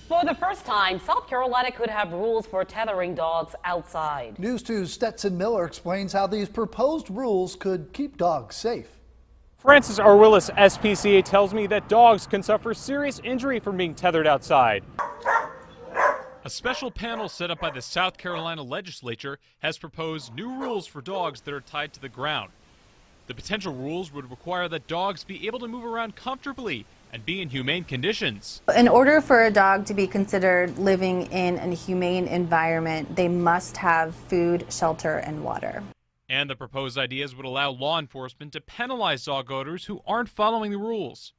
For the first time, South Carolina could have rules for tethering dogs outside. News 2's Stetson Miller explains how these proposed rules could keep dogs safe. Francis R. Willis, SPCA, tells me that dogs can suffer serious injury from being tethered outside. A special panel set up by the South Carolina legislature has proposed new rules for dogs that are tied to the ground. The potential rules would require that dogs be able to move around comfortably and be in humane conditions. In order for a dog to be considered living in a humane environment, they must have food, shelter, and water. And the proposed ideas would allow law enforcement to penalize dog owners who aren't following the rules.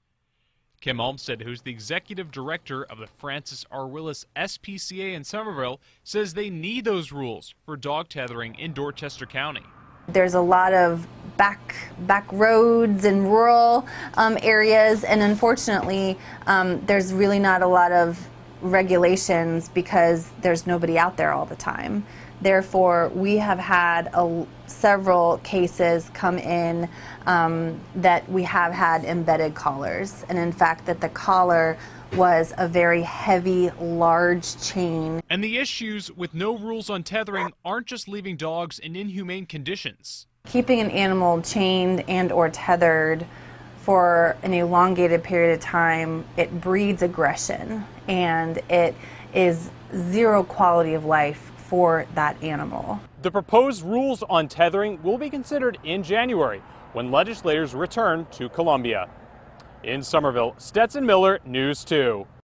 Kim Olmstead, who's the executive director of the Francis R. Willis SPCA in Somerville, says they need those rules for dog tethering in Dorchester County. There's a lot of back roads in rural areas, and unfortunately there's really not a lot of regulations because there's nobody out there all the time. Therefore, we have had several cases come in that we have had embedded collars, and in fact that the collar was a very heavy, large chain. And the issues with no rules on tethering aren't just leaving dogs in inhumane conditions. Keeping an animal chained and or tethered for an elongated period of time, it breeds aggression, and it is zero quality of life for that animal. The proposed rules on tethering will be considered in January when legislators return to Columbia. In Somerville, Stetson Miller, News 2.